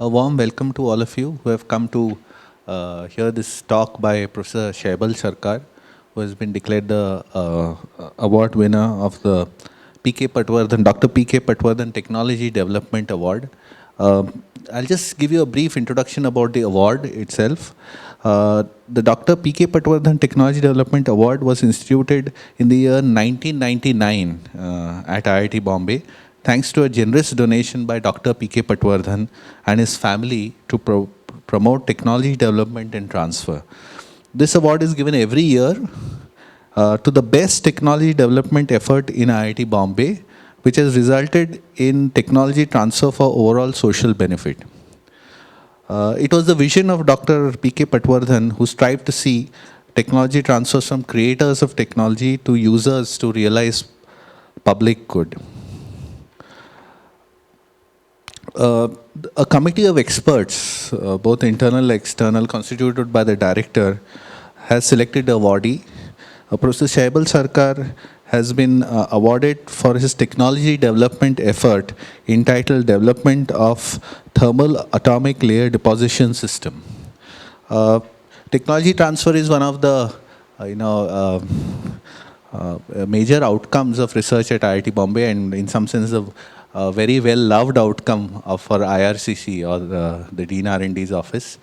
A warm welcome to all of you who have come to hear this talk by Professor Shaibal Sarkar, who has been declared the award winner of the Dr. P.K. Patwardhan Technology Development Award. I'll just give you a brief introduction about the award itself. The Dr. P.K. Patwardhan Technology Development Award was instituted in the year 1999 at IIT Bombay, thanks to a generous donation by Dr. P.K. Patwardhan and his family to promote technology development and transfer. This award is given every year to the best technology development effort in IIT Bombay, which has resulted in technology transfer for overall social benefit. It was the vision of Dr. P.K. Patwardhan, who strived to see technology transfers from creators of technology to users to realize public good. A committee of experts, both internal and external, constituted by the director, has selected the awardee. Professor Shaibal Sarkar has been awarded for his technology development effort entitled Development of Thermal Atomic Layer Deposition System. Technology transfer is one of the major outcomes of research at IIT Bombay, and in some sense a very well-loved outcome for IRCC, or the Dean R&D's office,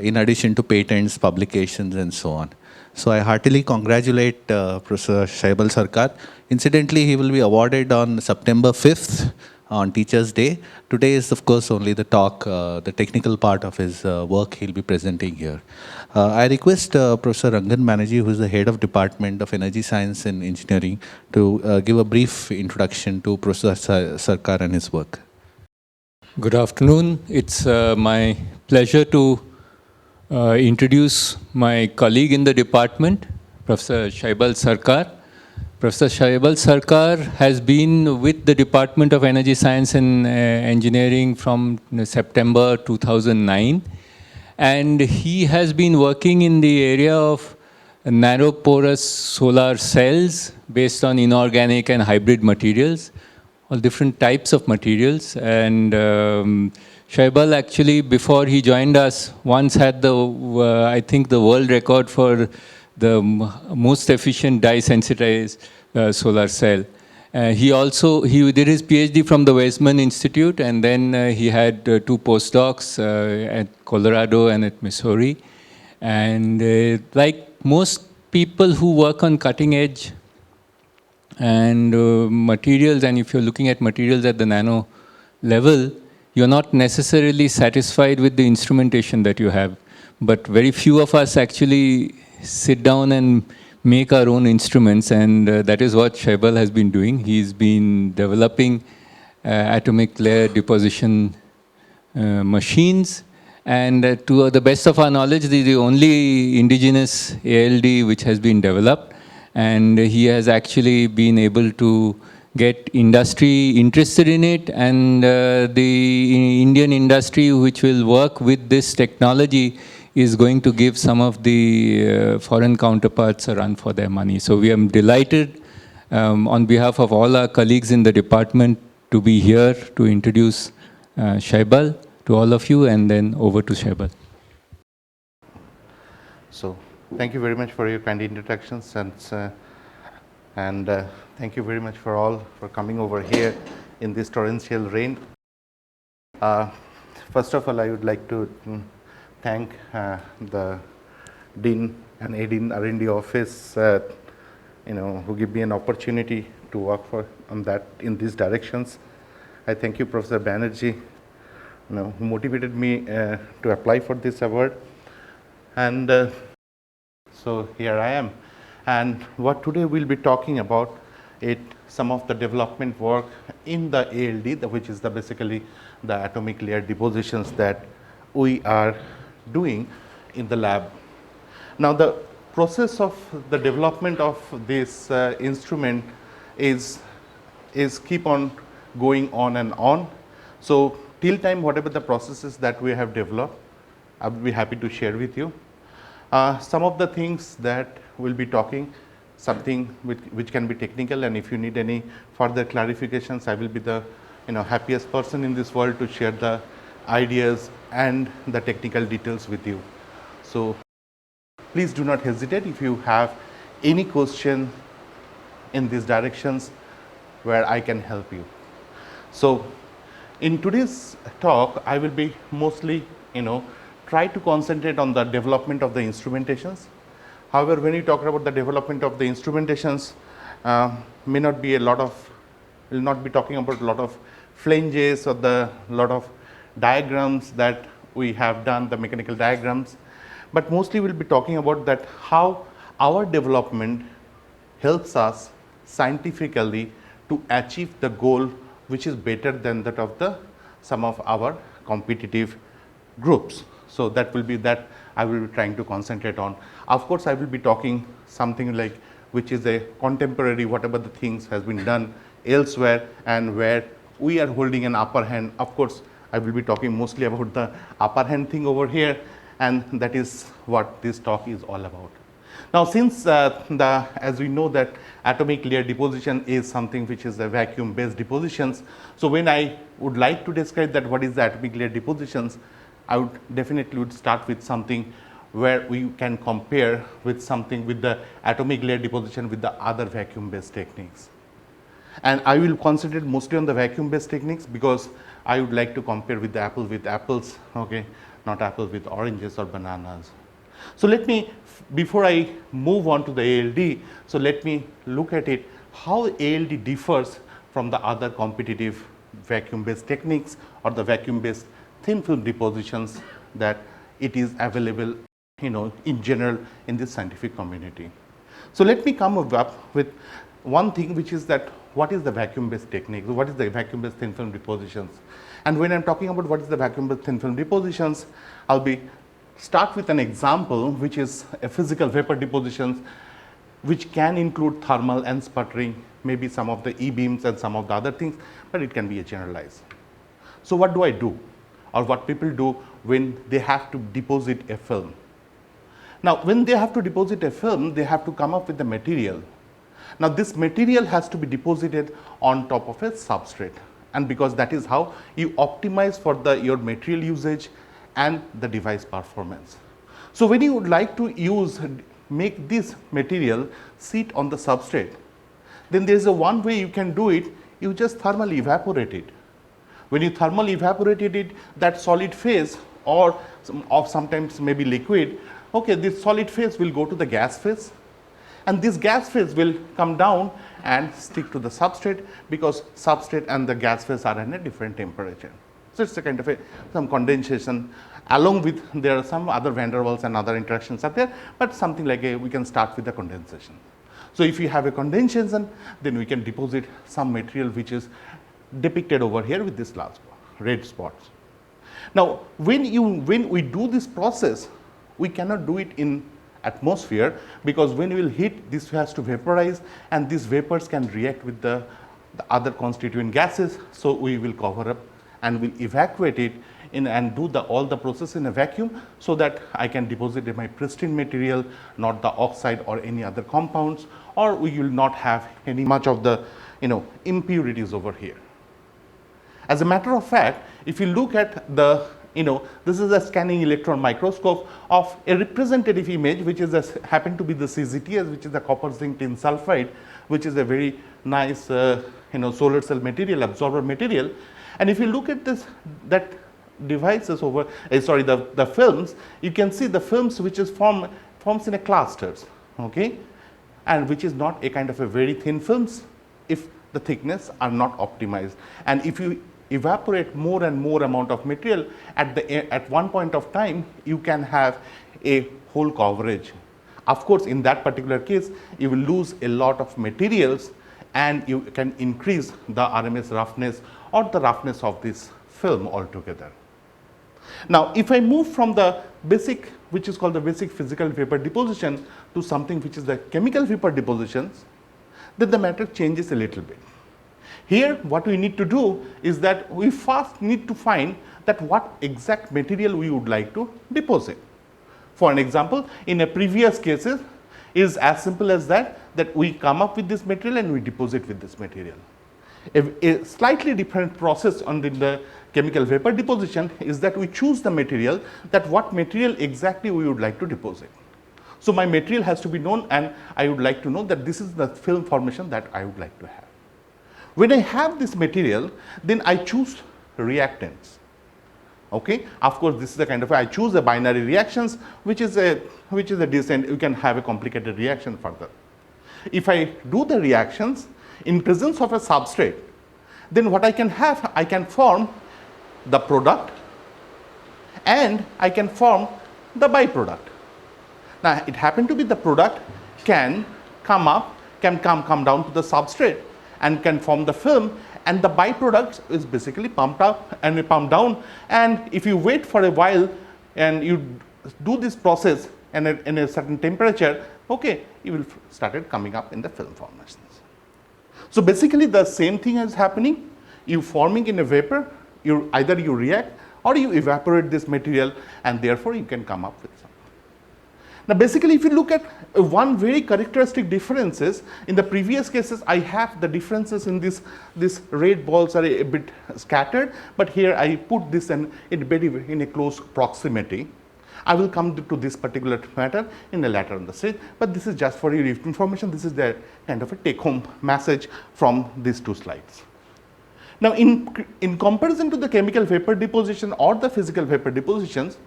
in addition to patents, publications, and so on. So I heartily congratulate Professor Shaibal Sarkar. Incidentally, he will be awarded on September 5th on Teachers' Day. Today is, of course, only the talk, the technical part of his work he'll be presenting here. I request Professor Rangan Banerjee, who is the head of Department of Energy Science and Engineering, to give a brief introduction to Professor Sarkar and his work. Good afternoon. It's my pleasure to introduce my colleague in the department, Professor Shaibal Sarkar. Professor Shaibal Sarkar has been with the Department of Energy Science and Engineering from September 2009, and he has been working in the area of narrow porous solar cells based on inorganic and hybrid materials, all different types of materials. And Shaibal actually, before he joined us, once had the, I think, the world record for the most efficient dye-sensitized solar cell. He did his PhD from the Weizmann Institute, and then he had 2 postdocs at Colorado and at Missouri. And like most people who work on cutting edge and materials, and if you're looking at materials at the nano level, you're not necessarily satisfied with the instrumentation that you have. But very few of us actually sit down and make our own instruments, and that is what Shaibal has been doing. He's been developing atomic layer deposition machines, and to the best of our knowledge, this is the only indigenous ALD which has been developed, and he has actually been able to get industry interested in it, and the Indian industry which will work with this technology is going to give some of the foreign counterparts a run for their money. So we are delighted on behalf of all our colleagues in the department to be here to introduce Shaibal to all of you, and then over to Shaibal. So thank you very much for your kind introductions, and thank you very much for coming over here in this torrential rain. First of all, I would like to thank the Dean and Dean R&D office, who give me an opportunity to work in these directions. I thank you, Professor Banerjee, who motivated me to apply for this award. And so here I am. And what today we'll be talking about some of the development work in the ALD, which is basically the atomic layer depositions that we are doing in the lab. Now, the process of the development of this instrument is keep on going on and on. So till time, whatever the processes that we have developed, I will be happy to share with you. Some of the things that we'll be talking, something which can be technical, and if you need any further clarifications, I will be the happiest person in this world to share the ideas and the technical details with you. So please do not hesitate if you have any question in these directions where I can help you. So in today's talk, I will be mostly, try to concentrate on the development of the instrumentations. However, when you talk about the development of the instrumentations, may not be a lot of, will not be talking about a lot of flanges or the lot of diagrams that we have done, the mechanical diagrams, but mostly we'll be talking about that how our development helps us scientifically to achieve the goal which is better than that of the some of our competitive groups. So that will be that I will be trying to concentrate on. Of course, I will be talking something like which is a contemporary, whatever the things has been done elsewhere and where we are holding an upper hand. Of course, I will be talking mostly about the upper hand thing over here, and that is what this talk is all about. Now, since as we know that atomic layer deposition is something which is a vacuum based depositions, so when I would like to describe that what is the atomic layer depositions, I would definitely would start with something where we can compare with something with the atomic layer deposition with the other vacuum based techniques. And I will concentrate mostly on the vacuum based techniques because I would like to compare with the apple with apples, okay, not apples with oranges or bananas. So let me, before I move on to the ALD, so let me look at it how ALD differs from the other competitive vacuum based techniques or the vacuum based thin film depositions that it is available, in general in this scientific community. So let me come up with one thing, which is that what is the vacuum based technique, what is the vacuum based thin film depositions. And when I'm talking about what is the vacuum based thin film depositions, I'll be start with an example which is a physical vapor depositions which can include thermal and sputtering, maybe some of the e-beams and some of the other things, but it can be a generalized. So what do I do, or what people do when they have to deposit a film? Now when they have to deposit a film, they have to come up with the material. Now this material has to be deposited on top of a substrate, and because that is how you optimize for your material usage and the device performance. So when you would like to make this material sit on the substrate, then there is a one way you can do it, you just thermally evaporate it. When you thermally evaporated it, that solid phase or sometimes maybe liquid, okay, this solid phase will go to the gas phase, and this gas phase will come down and stick to the substrate because substrate and the gas phase are in a different temperature. So it's a kind of some condensation, along with there are some other van der Waals and other interactions are there, but something like we can start with the condensation. So if you have a condensation, then we can deposit some material which is depicted over here with this large red spots. Now when we do this process, we cannot do it in atmosphere because when we will heat, this has to vaporize, and these vapors can react with the other constituent gases. So we will cover up and will evacuate it and do all the process in a vacuum so that I can deposit my pristine material, not the oxide or any other compounds, or we will not have any much of the impurities over here. As a matter of fact, if you look at the this is a scanning electron microscope of a representative image which is happen to be the CZTS, which is the copper zinc tin sulfide, which is a very nice solar cell material, absorber material. And if you look at that devices over, the films, you can see the films which is forms in a clusters, okay, and which is not a kind of a very thin films if the thickness are not optimized. And if you evaporate more and more amount of material at one point of time, you can have a whole coverage. Of course, in that particular case, you will lose a lot of materials and you can increase the RMS roughness or the roughness of this film altogether. Now, if I move from the basic, which is called the basic physical vapor deposition, to something which is the chemical vapor depositions, then the matter changes a little bit. Here, what we need to do is that we first need to find that what exact material we would like to deposit. For an example, in a previous cases, is as simple as that we come up with this material and we deposit with this material. A slightly different process on the chemical vapor deposition is that we choose the material, that what material exactly we would like to deposit. So my material has to be known, and I would like to know that this is the film formation that I would like to have. When I have this material, then I choose reactants. Okay, of course, this is the kind of, I choose the binary reactions, which is a decent, you can have a complicated reaction further. If I do the reactions in presence of a substrate, then what I can have, I can form the product and I can form the byproduct. Now, it happened to be the product can come down to the substrate and can form the film, and the byproduct is basically pumped up and pumped down. And if you wait for a while and you do this process and in a certain temperature, okay, you will started coming up in the film formations. So basically the same thing is happening. You forming in a vapor, either you react or you evaporate this material, and therefore you can come up with something. Now basically, if you look at one very characteristic differences, in the previous cases I have the differences in this red balls are a bit scattered, but here I put this in a close proximity. I will come to this particular matter in a later on the stage, but this is just for your information. This is the kind of a take-home message from these two slides. Now, in comparison to the chemical vapor deposition or the physical vapor depositions,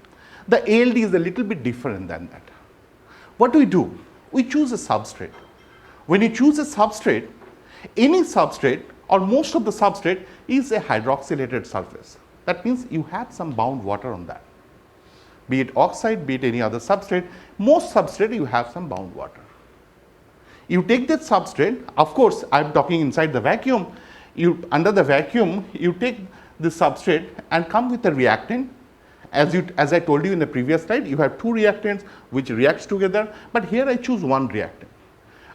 the ALD is a little bit different than that. What do? We choose a substrate. When you choose a substrate, any substrate or most of the substrate is a hydroxylated surface. That means you have some bound water on that. Be it oxide, be it any other substrate, most substrate you have some bound water. You take that substrate, of course, I am talking inside the vacuum, under the vacuum, you take the substrate and come with a reactant. As I told you in the previous slide, you have two reactants which reacts together, but here I choose one reactant.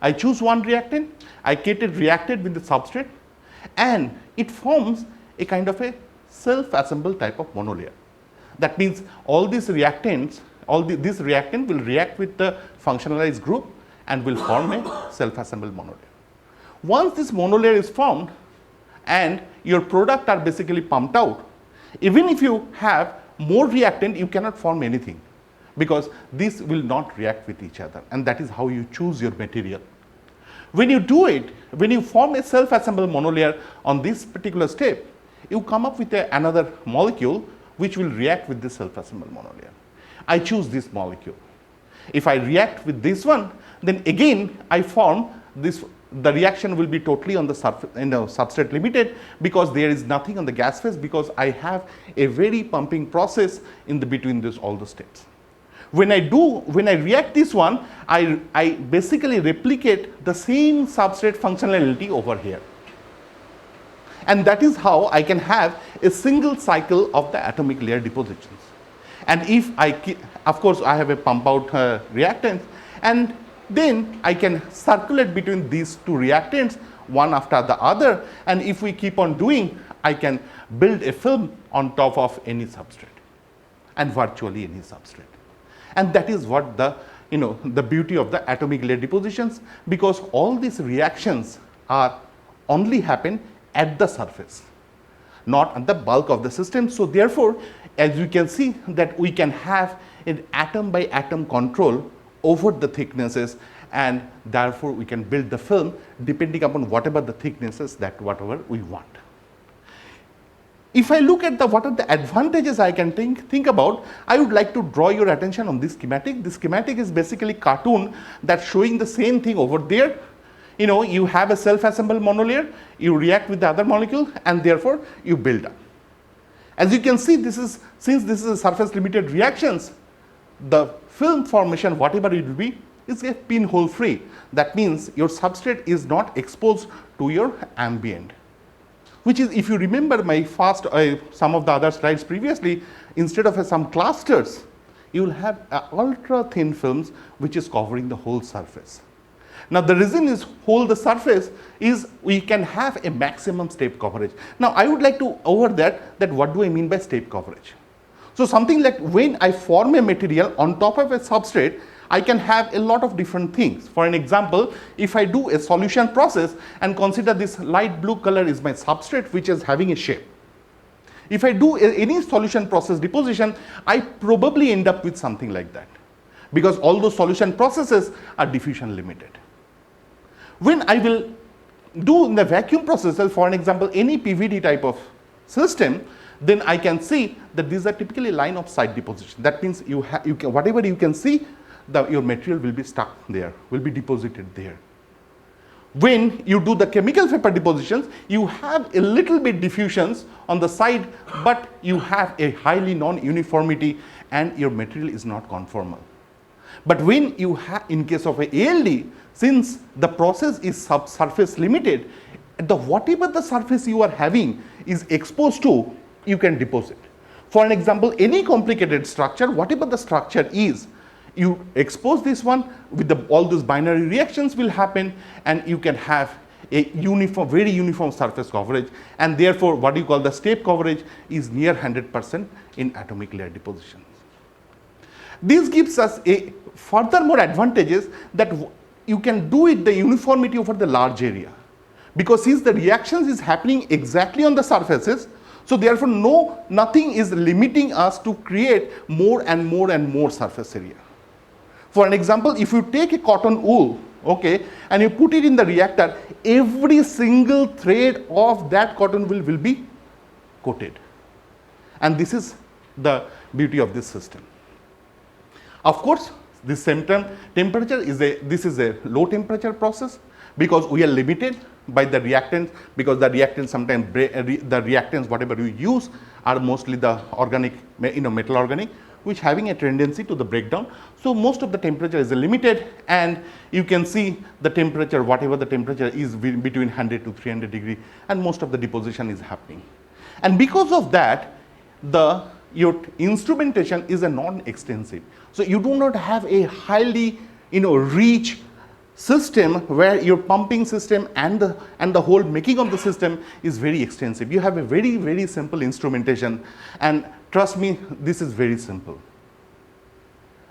I choose one reactant, I get it reacted with the substrate, and it forms a kind of a self-assembled type of monolayer. That means all these reactants, this reactant will react with the functionalized group and will form a self-assembled monolayer. Once this monolayer is formed and your product are basically pumped out, even if you have more reactant, you cannot form anything, because these will not react with each other, and that is how you choose your material. When you do it, when you form a self-assembled monolayer on this particular step, you come up with another molecule which will react with this self-assembled monolayer. I choose this molecule. If I react with this one, then again I form this. The reaction will be totally on the substrate limited, because there is nothing on the gas phase, because I have a very pumping process in between all the steps. When I react this one, I basically replicate the same substrate functionality over here. And that is how I can have a single cycle of the atomic layer depositions. And if of course, I have a pump out reactant, and then I can circulate between these two reactants one after the other, and if we keep on doing, I can build a film on top of any substrate, and virtually any substrate. And that is what the beauty of the atomic layer depositions, because all these reactions only happen at the surface, not at the bulk of the system. So therefore, as you can see, that we can have an atom by atom control over the thicknesses, and therefore we can build the film depending upon whatever the thicknesses whatever we want. If I look at what are the advantages I can think about, I would like to draw your attention on this schematic. This schematic is basically cartoon that's showing the same thing over there. You have a self-assembled monolayer, you react with the other molecule, and therefore you build up. As you can see, since this is a surface limited reactions, the film formation, whatever it will be, is a pinhole free. That means your substrate is not exposed to your ambient. Which is, if you remember my some of the other slides previously, instead of some clusters, you will have ultra thin films which is covering the whole surface. Now the reason is the surface is we can have a maximum step coverage. Now I would like to over that what do I mean by step coverage? So something like when I form a material on top of a substrate, I can have a lot of different things. For an example, if I do a solution process and consider this light blue color is my substrate which is having a shape. If I do any solution process deposition, I probably end up with something like that, because all those solution processes are diffusion limited. When I will do in the vacuum processes, for an example, any PVD type of system, then I can see that these are typically line of sight deposition. That means whatever you can see, your material will be stuck there, will be deposited there. When you do the chemical vapor depositions, you have a little bit diffusions on the side, but you have a highly non-uniformity and your material is not conformal. But when you have, in case of a ALD, since the process is subsurface limited, whatever the surface you are having is exposed to, you can deposit. For an example, any complicated structure, whatever the structure is, you expose this one with all those binary reactions will happen, and you can have a uniform, very uniform surface coverage, and therefore what you call the step coverage is near 100% in atomic layer depositions. This gives us a furthermore advantages that you can do it the uniformity over the large area, because since the reactions is happening exactly on the surfaces, so therefore nothing is limiting us to create more and more and more surface area. For an example, if you take a cotton wool, okay, and you put it in the reactor, every single thread of that cotton wool will be coated. And this is the beauty of this system. Of course, this same temperature is a low temperature process, because we are limited by the reactants, because the reactants sometimes the reactants whatever you use are mostly the organic, metal organic, which having a tendency to the breakdown. So most of the temperature is limited, and you can see the temperature, whatever the temperature is between 100 to 300 degree, and most of the deposition is happening. And because of that, your instrumentation is a non-extensive. So you do not have a highly rich system where your pumping system and the whole making of the system is very extensive. You have a very, very simple instrumentation, and trust me, this is very simple.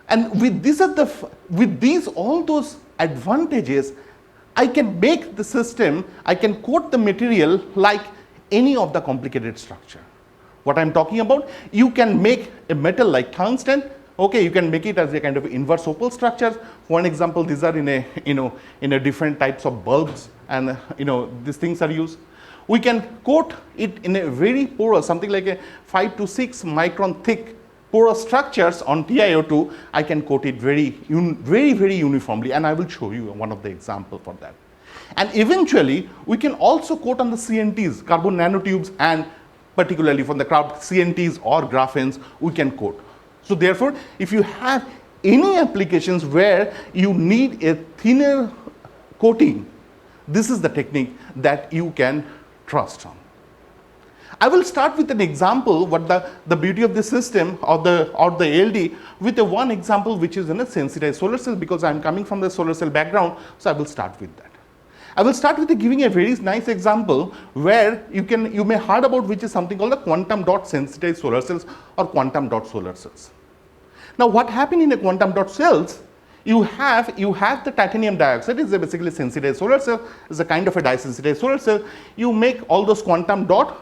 And with all those advantages, I can make the system, I can coat the material like any of the complicated structure. What I'm talking about, you can make a metal like tungsten. Okay, you can make it as a kind of inverse opal structure. For an example, these are in a different types of bulbs, and these things are used. We can coat it in a very porous, something like a 5 to 6 micron thick porous structures on TiO2. I can coat it very uniformly, and I will show you one of the example for that. And eventually, we can also coat on the CNTs, carbon nanotubes, and particularly from the CNTs or graphenes, we can coat. So therefore, if you have any applications where you need a thinner coating, this is the technique that you can trust on. I will start with an example, what the beauty of the system or the ALD, with one example which is in a sensitized solar cell, because I am coming from the solar cell background, so I will start with that. I will start with giving a very nice example where you may heard about, which is something called the quantum dot sensitized solar cells or quantum dot solar cells. Now what happened in the quantum dot cells, you have the titanium dioxide, is basically a sensitized solar cell, is a kind of a dye-sensitized solar cell. You make all those quantum dot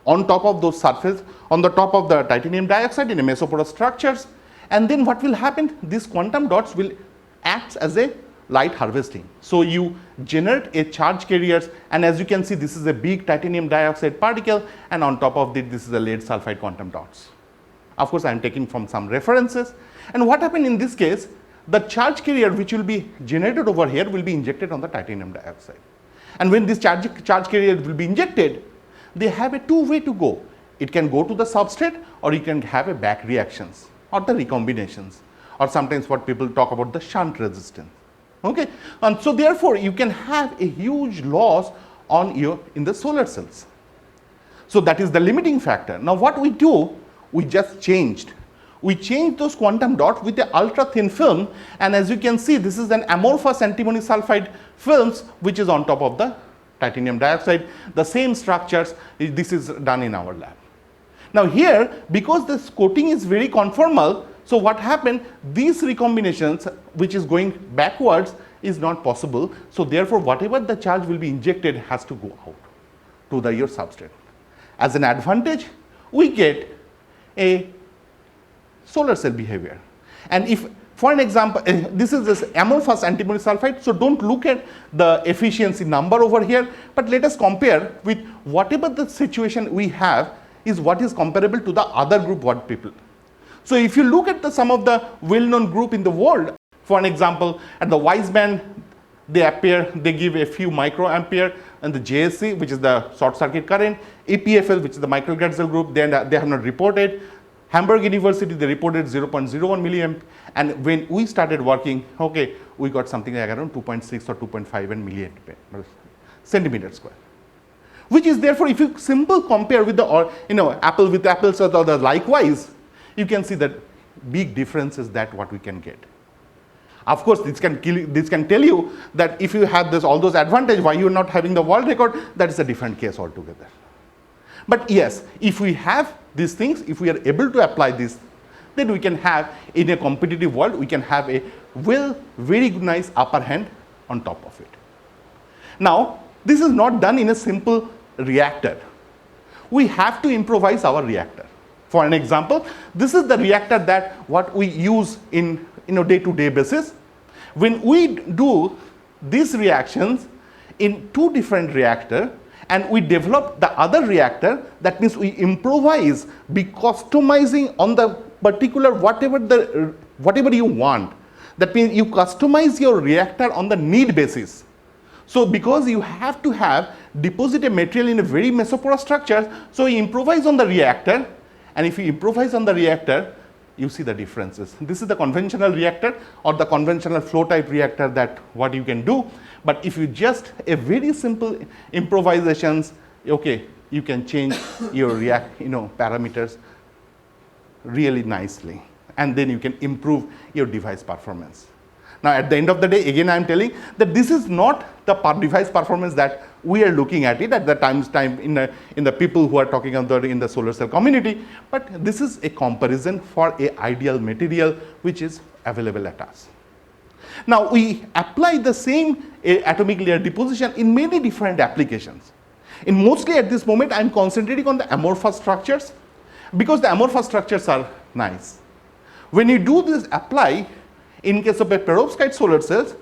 on top of those surface, on the top of the titanium dioxide in a mesoporous structures, and then what will happen, these quantum dots will act as a light harvesting. So you generate a charge carriers, and as you can see, this is a big titanium dioxide particle, and on top of it, this is a lead sulfide quantum dots. Of course, I am taking from some references. And what happened in this case, the charge carrier which will be generated over here will be injected on the titanium dioxide. And when this charge carrier will be injected, they have a two-way to go. It can go to the substrate, or you can have a back reactions or the recombinations, or sometimes what people talk about the shunt resistance. Okay, and so therefore you can have a huge loss in the solar cells. So that is the limiting factor. Now what we do, we just changed. We changed those quantum dots with the ultra thin film, and as you can see, this is an amorphous antimony sulfide films which is on top of the titanium dioxide. The same structures, this is done in our lab. Now here, because this coating is very conformal, So what happened, these recombinations, which is going backwards, is not possible. So therefore, whatever the charge will be injected has to go out to your substrate. As an advantage, we get a solar cell behavior. And if, for an example, this is this amorphous antimony sulfide, so don't look at the efficiency number over here, but let us compare with whatever the situation we have is what is comparable to the other group what people. So if you look at some of the well-known group in the world, for an example, at the wise band, they give a few microampere, and the JSC, which is the short circuit current, APFL, which is the Michael Gratzel group, they have not reported. Hamburg University, they reported 0.01 milliamp, and when we started working, okay, we got something like around 2.6 or 2.5 milliamp centimeter square. Which is therefore, if you simple compare with the, or apple with apples or the likewise, you can see that big differences that what we can get. Of course, this can tell you that if you have all those advantages, why you are not having the world record, that is a different case altogether. But yes, if we have these things, if we are able to apply this, then we can have, in a competitive world, we can have a very nice upper hand on top of it. Now, this is not done in a simple reactor. We have to improvise our reactor. For an example, this is the reactor that what we use in day-to-day basis. When we do these reactions in two different reactors, and we develop the other reactor, that means we improvise, be customizing on the particular whatever you want. That means you customize your reactor on the need basis. So because you have to have deposited material in a very mesoporous structure, so you improvise on the reactor, and if you improvise on the reactor, you see the differences. This is the conventional reactor or the conventional flow type reactor that what you can do. But if you just a very simple improvisations, okay, you can change your parameters really nicely, and then you can improve your device performance. Now, at the end of the day, again, I am telling that this is not the device performance that we are looking at it at the time in the people who are talking about in the solar cell community, but this is a comparison for a ideal material which is available at us. Now, we apply the same atomic layer deposition in many different applications. In mostly at this moment, I am concentrating on the amorphous structures because the amorphous structures are nice. When you do this apply, in case of a perovskite solar cells,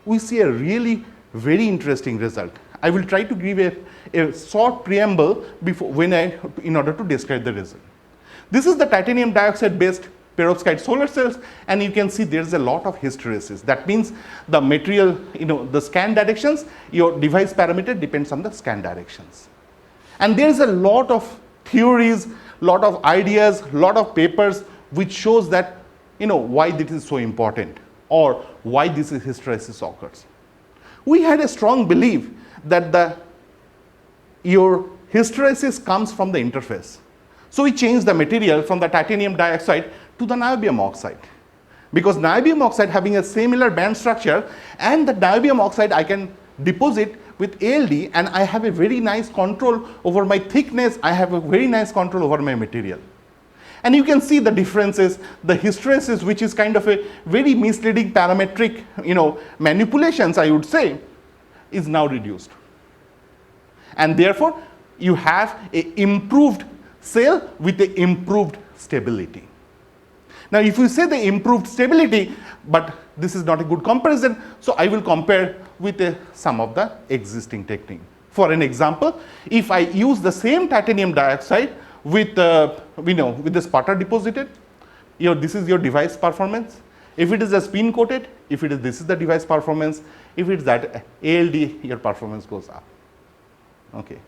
we see a really very interesting result. I will try to give a short preamble in order to describe the result. This is the titanium dioxide based perovskite solar cells, and you can see there is a lot of hysteresis. That means the material, the scan directions, your device parameter depends on the scan directions. And there is a lot of theories, lot of ideas, lot of papers which shows that why this is so important or why this hysteresis occurs. We had a strong belief that your hysteresis comes from the interface. So we changed the material from the titanium dioxide to the niobium oxide. Because niobium oxide having a similar band structure, and the niobium oxide I can deposit with ALD, and I have a very nice control over my thickness, I have a very nice control over my material. And you can see the differences, the hysteresis, which is kind of a very misleading parametric, manipulations, I would say, is now reduced. And therefore, you have an improved cell with the improved stability. Now, if you say the improved stability, but this is not a good comparison, so I will compare with some of the existing technique. For an example, if I use the same titanium dioxide with with the sputter deposited, this is your device performance. If it is a spin coated, this is the device performance. If it's that ALD, your performance goes up. Okay,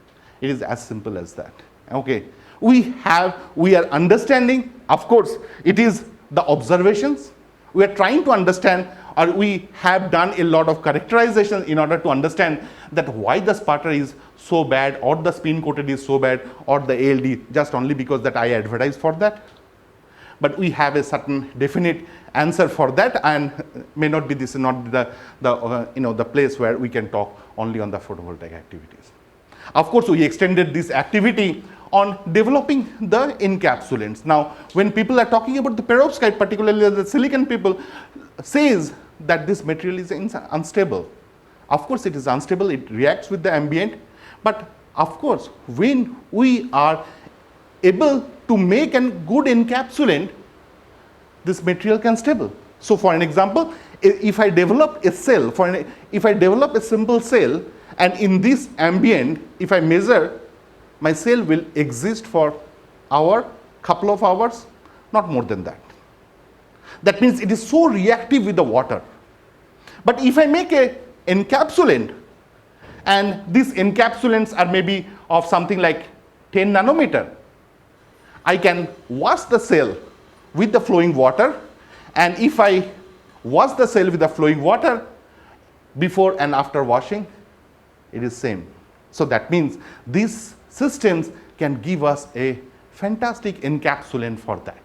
it is as simple as that. Okay, we are understanding. Of course, it is the observations. We are trying to understand, or we have done a lot of characterization in order to understand that why the sputter is so bad, or the spin coated is so bad, or the ALD just only because that I advertise for that. But we have a certain definite answer for that, and may not be this is not the place where we can talk only on the photovoltaic activities. Of course, we extended this activity on developing the encapsulants. Now, when people are talking about the perovskite, particularly the silicon people, says that this material is unstable. Of course, it is unstable, it reacts with the ambient, but of course, when we are able to make a good encapsulant, this material can stable. So for an example, if I develop a cell, if I develop a simple cell, and in this ambient, if I measure, my cell will exist for couple of hours, not more than that. That means it is so reactive with the water. But if I make a encapsulant, and these encapsulants are maybe of something like 10 nanometer, I can wash the cell with the flowing water, and if I wash the cell with the flowing water, before and after washing, it is same. So that means these systems can give us a fantastic encapsulant for that.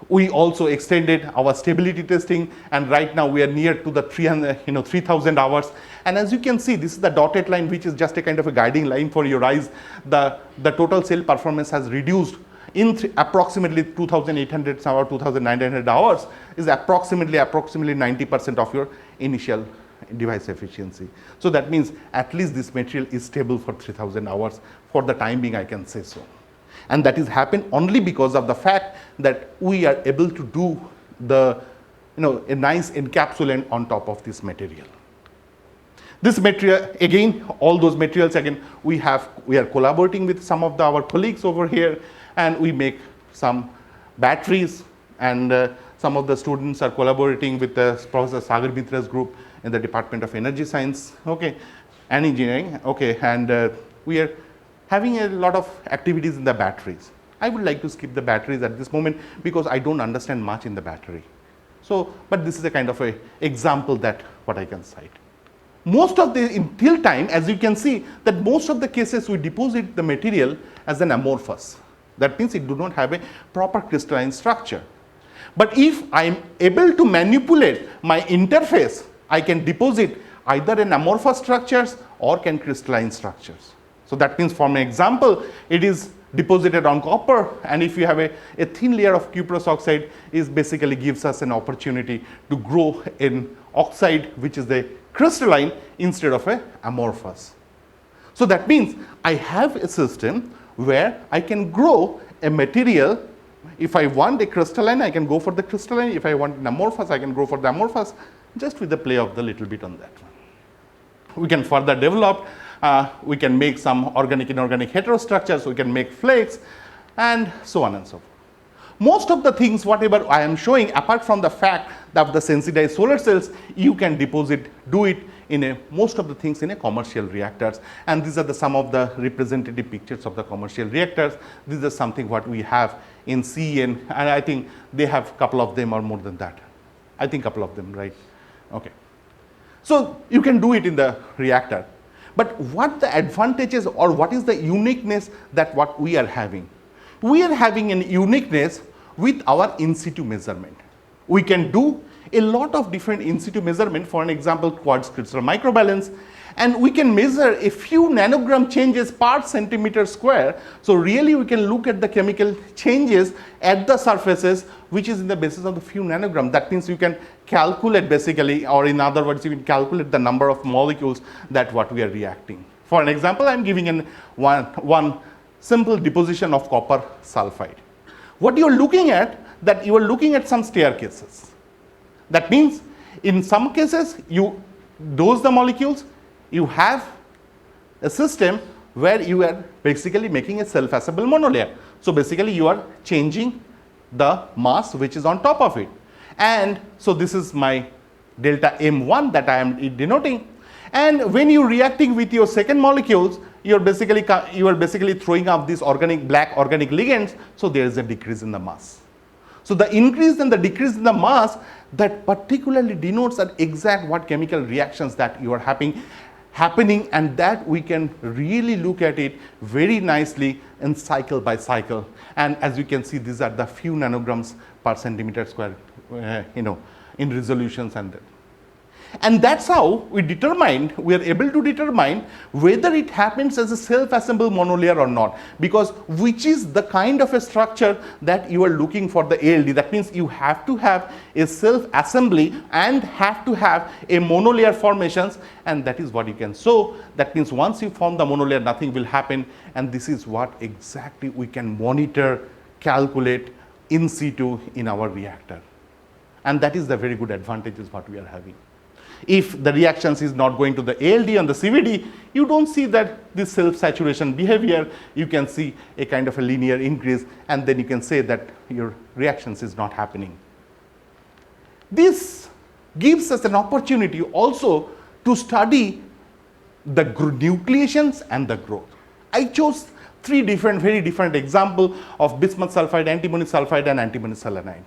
We also extended our stability testing, and right now we are near to the 3,000 hours. And as you can see, this is the dotted line, which is just a kind of a guiding line for your eyes. The total cell performance has reduced in approximately 2,800 or 2,900 hours, is approximately 90% of your initial device efficiency. So that means at least this material is stable for 3,000 hours for the time being, I can say so. And that is happened only because of the fact that we are able to do a nice encapsulant on top of this material. This material, again, all those materials, again, we are collaborating with some of our colleagues over here, and we make some batteries, and some of the students are collaborating with Professor Sagar Mitra's group in the Department of Energy Science, okay, and Engineering, okay, and we are having a lot of activities in the batteries. I would like to skip the batteries at this moment because I don't understand much in the battery. So, but this is a kind of a example that what I can cite. Most of the, until time, as you can see, that most of the cases we deposit the material as an amorphous. That means it do not have a proper crystalline structure. But if I am able to manipulate my interface, I can deposit either an amorphous structures or can crystalline structures. So that means, for an example, it is deposited on copper, and if you have a thin layer of cuprous oxide, it basically gives us an opportunity to grow in oxide, which is the crystalline instead of a amorphous. So that means I have a system where I can grow a material. If I want a crystalline, I can go for the crystalline. If I want an amorphous, I can go for the amorphous, just with the play of the little bit on that one. We can further develop. We can make some organic-inorganic heterostructures, we can make flakes, and so on and so forth. Most of the things, whatever I am showing, apart from the fact that the sensitized solar cells, you can do it in most of the things in a commercial reactors. And these are some of the representative pictures of the commercial reactors. This is something what we have in CEN, and I think they have a couple of them or more than that. I think a couple of them, right? Okay. So you can do it in the reactor. But what the advantages or what is the uniqueness that what we are having? We are having an uniqueness with our in situ measurement. We can do a lot of different in situ measurement, for an example, quartz crystal microbalance, and we can measure a few nanogram changes per centimeter square. So really we can look at the chemical changes at the surfaces, which is in the basis of the few nanogram. That means you can calculate basically, or in other words, you can calculate the number of molecules that what we are reacting. For an example, I am giving one simple deposition of copper sulfide. What you are looking at, that you are looking at some staircases. That means in some cases you dose the molecules, you have a system where you are basically making a self-assembled monolayer. So basically you are changing the mass which is on top of it. And so this is my delta M1 that I am denoting. And when you are reacting with your second molecules, you are basically throwing up these black organic ligands, so there is a decrease in the mass. So the increase and the decrease in the mass, that particularly denotes that exact what chemical reactions that you are happening, and that we can really look at it very nicely in cycle by cycle. And as you can see, these are the few nanograms per centimeter square, in resolutions and that. And that's how we are able to determine whether it happens as a self-assembled monolayer or not, because which is the kind of a structure that you are looking for the ALD. That means you have to have a self-assembly and have to have a monolayer formations, and that is what you can show. That means once you form the monolayer, nothing will happen, and this is what exactly we can monitor, calculate in situ in our reactor. And that is the very good advantages what we are having. If the reactions is not going to the ALD and the CVD, you don't see that this self-saturation behavior. You can see a kind of a linear increase, and then you can say that your reactions is not happening. This gives us an opportunity also to study the nucleations and the growth. I chose three very different examples of bismuth sulfide, antimony sulfide, and antimony selenide.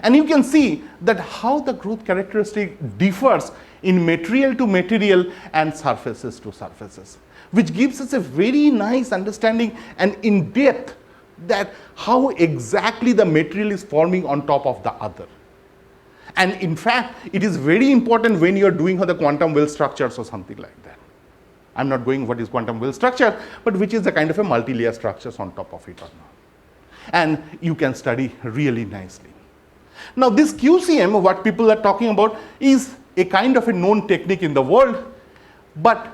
And you can see that how the growth characteristic differs in material to material and surfaces to surfaces, which gives us a very nice understanding and in depth that how exactly the material is forming on top of the other. And in fact, it is very important when you are doing the quantum well structures or something like that. I'm not going what is quantum well structure, but which is the kind of a multi-layer structures on top of it or not. And you can study really nicely. Now this QCM, what people are talking about, is a kind of a known technique in the world, but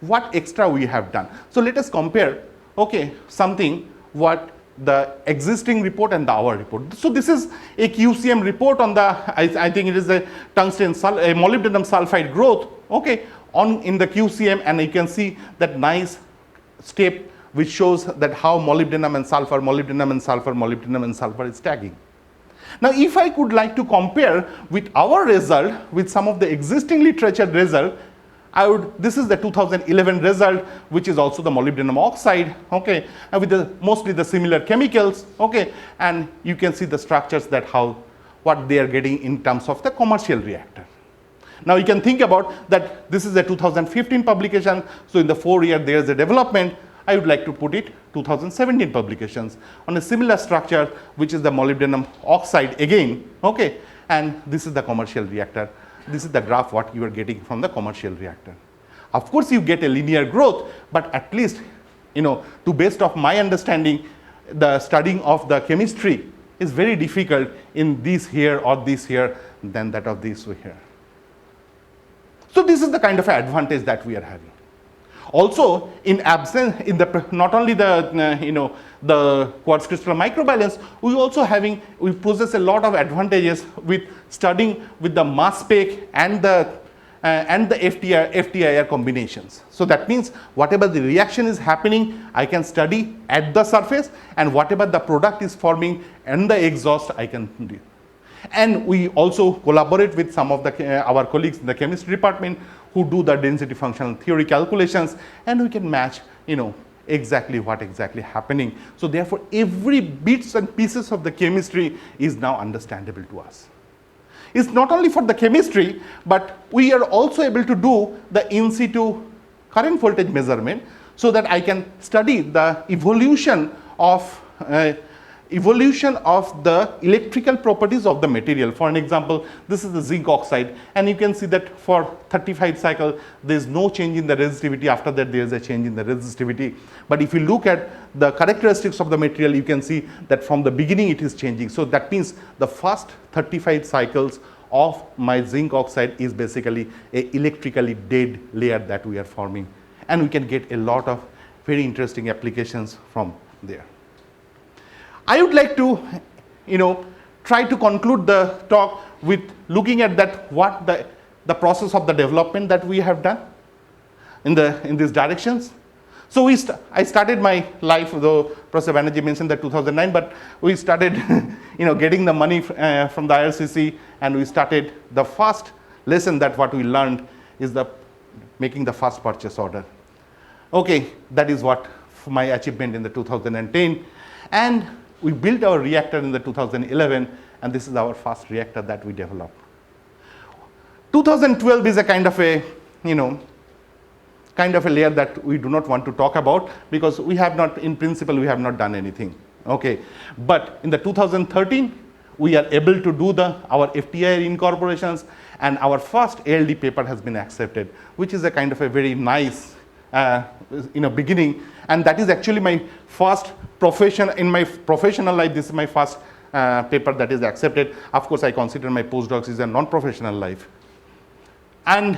what extra we have done. So let us compare, okay, something what the existing report and our report. So this is a QCM report on the, I think it is a tungsten, a molybdenum sulfide growth, okay, in the QCM, and you can see that nice step which shows that how molybdenum and sulfur, molybdenum and sulfur, molybdenum and sulfur is tagging. Now, if I could like to compare with our result with some of the existing literature result, this is the 2011 result, which is also the molybdenum oxide, okay, and with mostly the similar chemicals, okay, and you can see the structures that what they are getting in terms of the commercial reactor. Now, you can think about that this is a 2015 publication, so in the 4 year there is a development. I would like to put it 2017 publications on a similar structure, which is the molybdenum oxide again, okay, and this is the commercial reactor. This is the graph what you are getting from the commercial reactor. Of course, you get a linear growth, but at least, to based of my understanding, the studying of the chemistry is very difficult in this here or this here than that of this here. So this is the kind of advantage that we are having. Also, not only the the quartz crystal microbalance, we possess a lot of advantages with studying with the mass spec and the FTIR combinations. So that means whatever the reaction is happening, I can study at the surface, and whatever the product is forming and the exhaust, I can do. And we also collaborate with some of our colleagues in the chemistry department who do the density functional theory calculations, and we can match, exactly what exactly happening. So therefore, every bits and pieces of the chemistry is now understandable to us. It's not only for the chemistry, but we are also able to do the in situ current voltage measurement, so that I can study the evolution of the electrical properties of the material. For an example, this is the zinc oxide, and you can see that for 35 cycle, there is no change in the resistivity. After that, there is a change in the resistivity. But if you look at the characteristics of the material, you can see that from the beginning it is changing. So that means the first 35 cycles of my zinc oxide is basically a electrically dead layer that we are forming. And we can get a lot of very interesting applications from there. I would like to, try to conclude the talk with looking at that what the process of the development that we have done in these directions. So I started my life, though Professor Banerjee mentioned that 2009, but we started, getting the money from the IRCC, and we started the first lesson that what we learned is making the first purchase order. Okay, that is what my achievement in the 2010, and we built our reactor in the 2011, and this is our first reactor that we developed. 2012 is a kind of a layer that we do not want to talk about, because in principle, we have not done anything. Okay, but in the 2013, we are able to do our FTI incorporations, and our first ALD paper has been accepted, which is a kind of a very nice beginning. And that is actually my first profession. In my professional life, this is my first paper that is accepted. Of course, I consider my postdocs is a non-professional life. And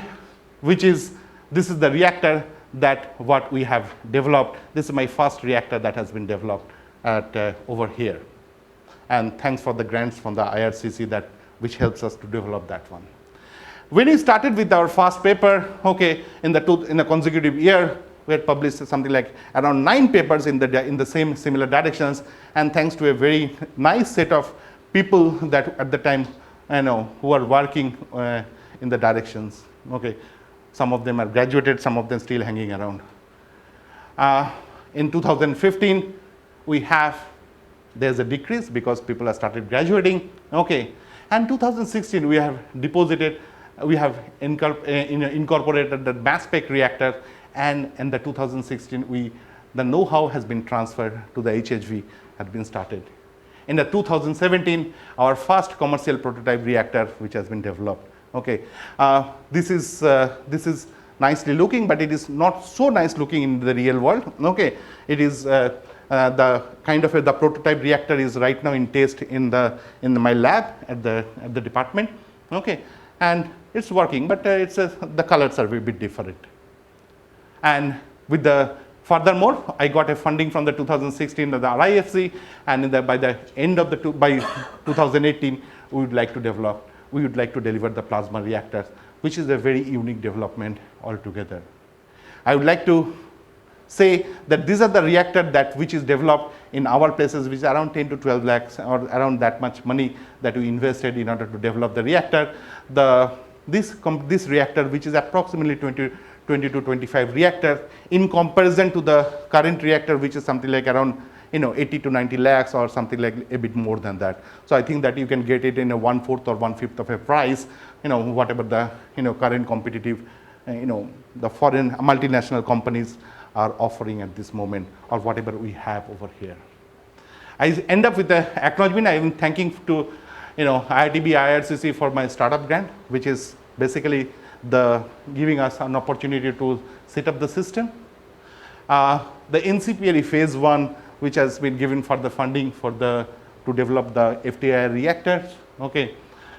this is the reactor that what we have developed. This is my first reactor that has been developed over here. And thanks for the grants from the IRCC which helps us to develop that one. When we started with our first paper, okay, in a consecutive year, we had published something like around 9 papers in the same similar directions, and thanks to a very nice set of people that at the time who are working in the directions. Okay, some of them are graduated, some of them still hanging around. In 2015, there's a decrease because people have started graduating. Okay, and 2016 we have incorporated the mass spec reactor, and in the 2016 the know-how has been transferred to the HHV, had been started. In the 2017, our first commercial prototype reactor which has been developed. Okay, this is nicely looking, but it is not so nice looking in the real world. Okay, it is the kind of the prototype reactor is right now in test in my lab at the department. Okay, and it's working, but the colors are a bit different. And furthermore, I got a funding from the 2016 of the RIFC, and by the end of by 2018, we would like to deliver the plasma reactors, which is a very unique development altogether. I would like to say that these are the reactor which is developed in our places, which is around 10 to 12 lakhs or around that much money that we invested in order to develop the reactor. This reactor, which is approximately 20 to 25 reactors, in comparison to the current reactor, which is something like around 80 to 90 lakhs or something like a bit more than that. So I think that you can get it in a 1/4 or 1/5 of a price, whatever the current competitive, the foreign multinational companies are offering at this moment, or whatever we have over here. I end up with the acknowledgement. I am thanking to IITB IRCC for my startup grant, which is basically giving us an opportunity to set up the system. The NCPLE phase 1, which has been given for the funding to develop the FTI reactors. Okay,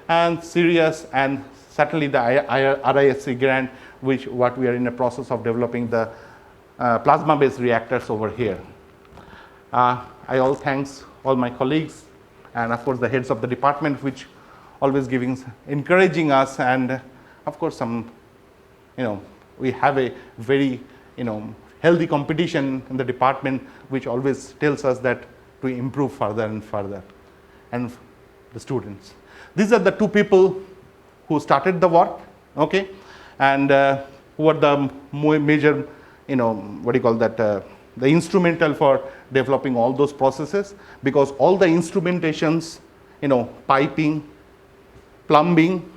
and Sirius, and certainly the RISC grant, what we are in the process of developing the plasma-based reactors over here. I thanks all my colleagues, and of course the heads of the department, which always encouraging us, and of course we have a very healthy competition in the department, which always tells us that to improve further and further. And the students, these are the 2 people who started the work, okay, and who are the major the instrumental for developing all those processes, because all the instrumentations, piping, plumbing,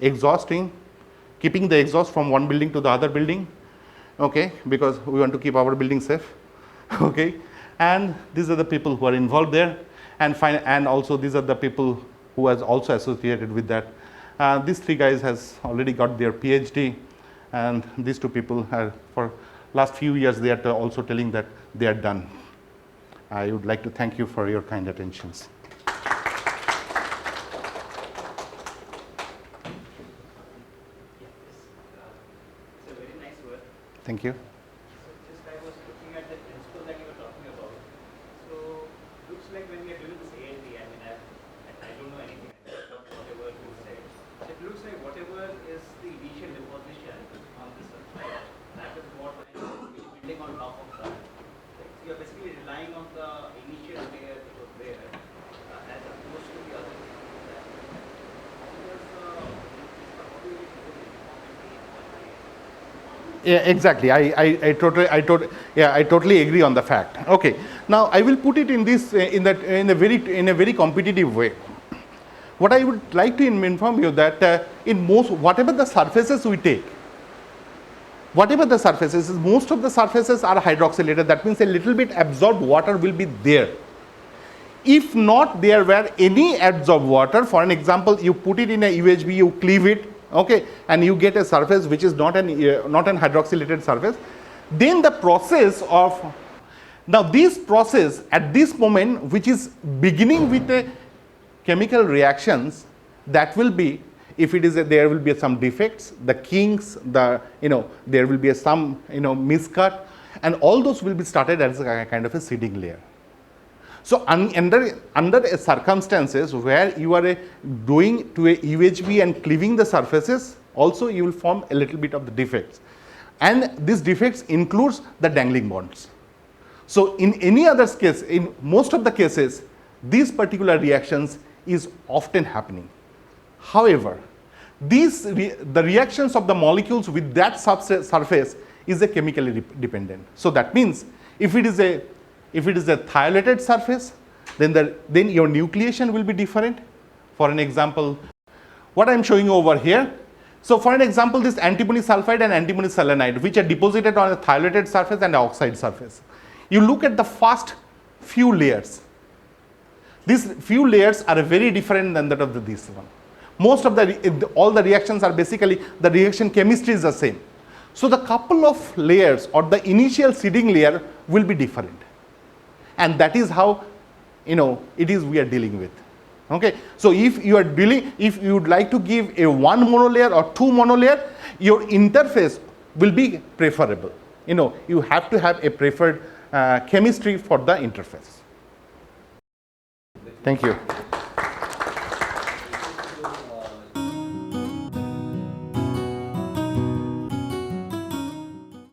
exhausting, keeping the exhaust from one building to the other building, okay, because we want to keep our building safe, okay, and these are the people who are involved there, and also these are the people who are also associated with that. These 3 guys has already got their PhD, and these 2 people are, for last few years, they are also telling that they are done. I would like to thank you for your kind attentions. Thank you. So just I was looking at the principle that you were talking about. So looks like when we are doing this ALD, I don't know anything about whatever you said. It looks like whatever is the initial deposition on this substrate, that is what is building on top of that. So you are basically relying on the initial layer that was there as opposed to the other things. Yeah, exactly. I totally agree on the fact. Okay. Now I will put it in this in a very competitive way. What I would like to inform you that in whatever the surfaces we take, most of the surfaces are hydroxylated. That means a little bit absorbed water will be there. If not there were any adsorbed water, for an example, you put it in a UHB, you cleave it, okay, and you get a surface which is not an hydroxylated surface, then the process of, now this process at this moment, which is beginning with a chemical reactions, that will be, if it is there will be some defects, the kinks, there will be some miscut, and all those will be started as a kind of a seeding layer. So under circumstances where you are doing to a UHB and cleaving the surfaces, also you will form a little bit of the defects, and these defects includes the dangling bonds. So in any other case, in most of the cases, these particular reactions is often happening. However, the reactions of the molecules with that surface is a chemically dependent. So that means if it is a thiolated surface, then your nucleation will be different. For an example, what I am showing you over here. So for an example, this antimony sulfide and antimony selenide, which are deposited on a thiolated surface and an oxide surface. You look at the first few layers. These few layers are very different than that of this one. Most of all the reactions are basically, the reaction chemistry is the same. So the couple of layers or the initial seeding layer will be different. And that is how it is we are dealing with. Okay, so if you would like to give a one monolayer or two monolayer, your interface will be preferable. You have to have a preferred chemistry for the interface. Thank you.